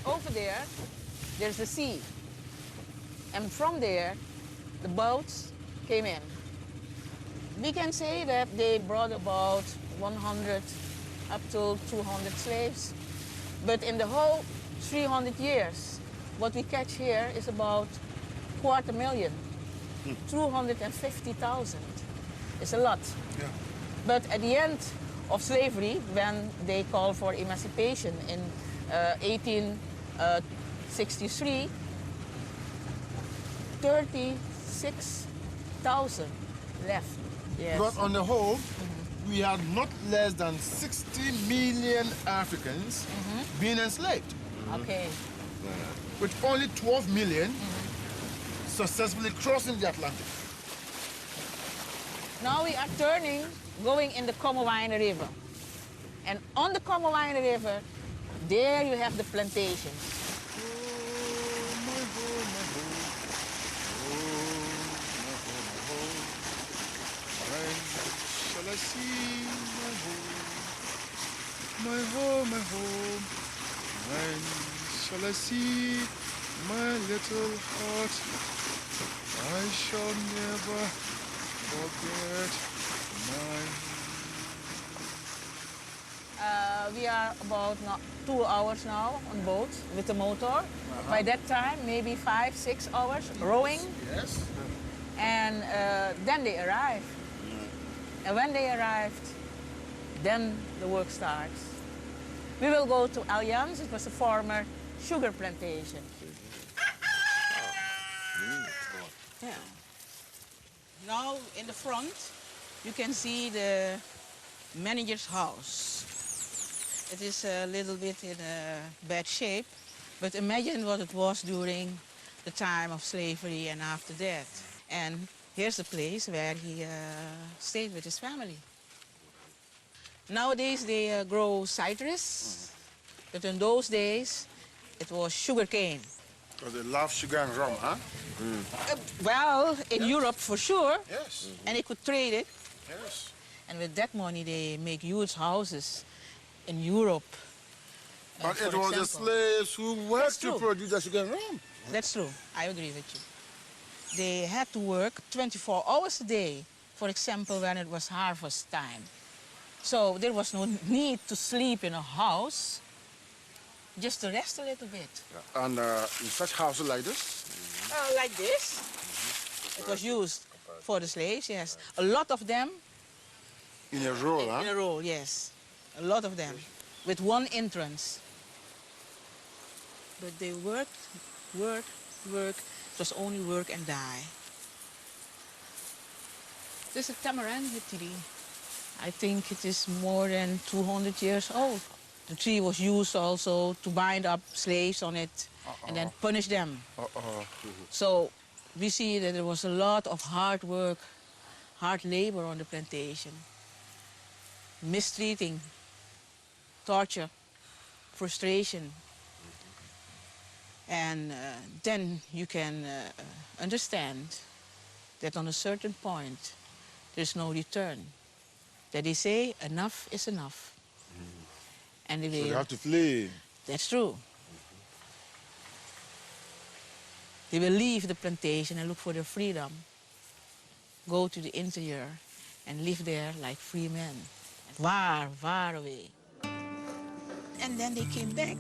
over there, there's the sea. And from there, the boats came in. We can say that they brought about 100 up to 200 slaves. But in the whole 300 years, what we catch here is about 250,000. 250,000. It's a lot. Yeah. But at the end of slavery, when they called for emancipation in 1863, 36,000 left. Yes. Because on the whole, we had not less than 60 million Africans being enslaved. Okay. With only 12 million successfully crossing the Atlantic. Now we are turning, going in the Komowine River. And on the Komowine River, there you have the plantations. Shall I see my home, my home? When shall I see my little heart? I shall never forget my. We are about 2 hours now on boat with the motor. By that time, maybe 5, 6 hours rowing. Yes. And then they arrive. And when they arrived, then the work starts. We will go to Allianz. It was a former sugar plantation. Yeah. Now in the front, you can see the manager's house. It is a little bit in a bad shape, but imagine what it was during the time of slavery and after that. And here's the place where he stayed with his family. Nowadays they grow citrus, but in those days it was sugar cane. Because they love sugar and rum, huh? Well, in Europe for sure, Yes. and they could trade it. Yes. And with that money they make huge houses in Europe. But for it was the example. slaves who worked to true. produce the sugar and rum. That's true, I agree with you. They had to work 24 hours a day, for example, when it was harvest time. So there was no need to sleep in a house, just to rest a little bit. Yeah. And in such houses like this? Like this. It was used for the slaves, yes. A lot of them. In a row, huh? In a row, yes. A lot of them, with one entrance. But they worked, worked, worked. It was only work and die. This is a tamarind tree. I think it is more than 200 years old. The tree was used also to bind up slaves on it and then punish them. So we see that there was a lot of hard work, hard labor on the plantation. Mistreating, torture, frustration. And then you can understand that on a certain point, there's no return. That they say enough is enough. And So they have to flee. That's true. They will leave the plantation and look for their freedom, go to the interior and live there like free men, far, far away. And then they came back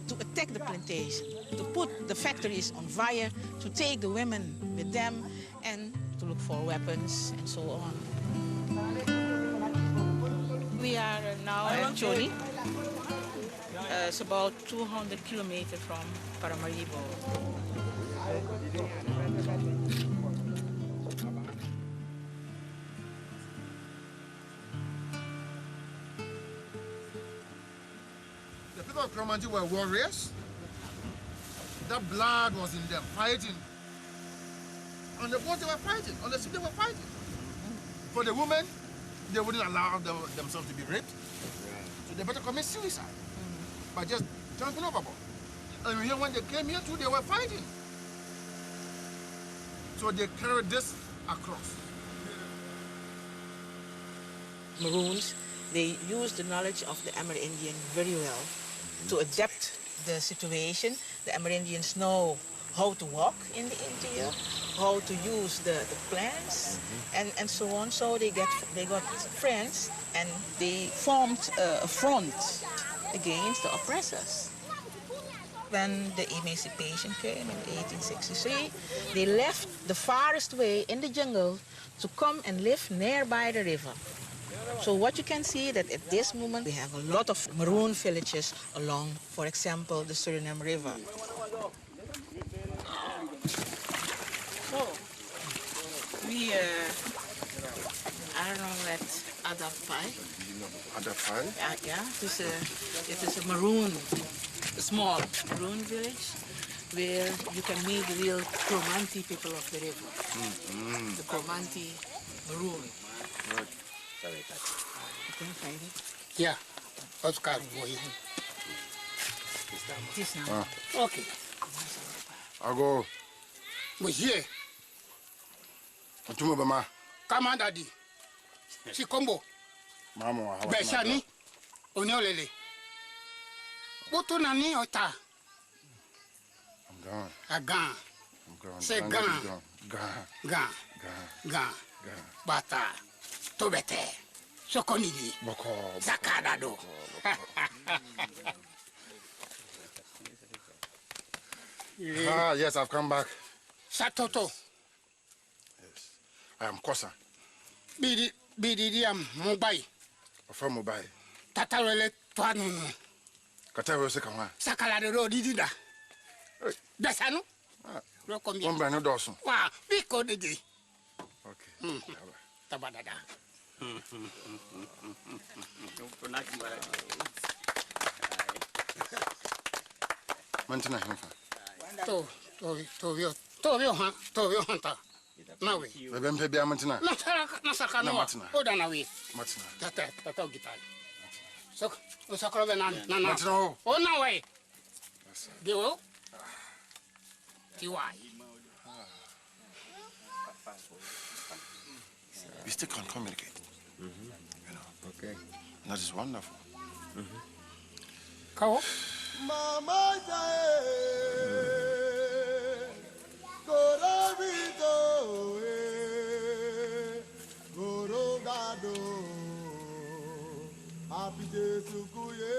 to attack the plantation, to put the factories on fire, to take the women with them and to look for weapons and so on. We are now at Choni. It's about 200 kilometers from Paramaribo. The people of Kromanti were warriors. That blood was in them, fighting. On the boat they were fighting, on the ship they were fighting. For the women, they wouldn't allow themselves to be raped. So they better commit suicide by just jumping overboard. And here when they came here too, they were fighting. So they carried this across. Maroons, they used the knowledge of the Amerindian very well to adapt the situation. The Amerindians know how to walk in the interior, how to use the plants, and so on. So they got friends, and they formed a front against the oppressors. When the emancipation came in 1863, they left the farthest way in the jungle to come and live nearby the river. So what you can see that at this moment we have a lot of maroon villages along, for example, the Suriname River. So we I don't know what other pie. Other pie? Yeah, it is a maroon, a small maroon village where you can meet the real Cromanti people of the river. The Cromanti maroon. Right. Sorry, but you can find it. Yeah, Oscar boy. This now. Okay. I'll go. But here, Atumo Bama. come on, Daddy. Si combo. Mama, how Beshani. Onyolele. Boto nani ota. I'm gone. Agan. I'm gone. Say I'm gone. gone. Gone. Gan. Gone. Gan. Gone. Bata. Tobete. Sokonidi. Boko. Zakadado. Ah, yes, I've come back. Satoto. Yes. I am Kosa. Bidi am Mumbai. From Mumbai. Tatarele Twanu. Katero Sekawa. Sakala de Rodida. Hey. Besano. One brand new Dawson. Wow, Biko de. Okay. Tabadada. Mantina Hinfa. Tovio Hunter. No way. Rebem Pebia Mantina. Nasaka no Martina. Oda na way. Martina. Tata guitar. So, Osakro Benan. Martina. Oh, no way. They will. Tiwai. We still can communicate. You know. Okay. That is wonderful. Kao. Mama Jae, Gorabito, Gorogado, Happy Jesukuye.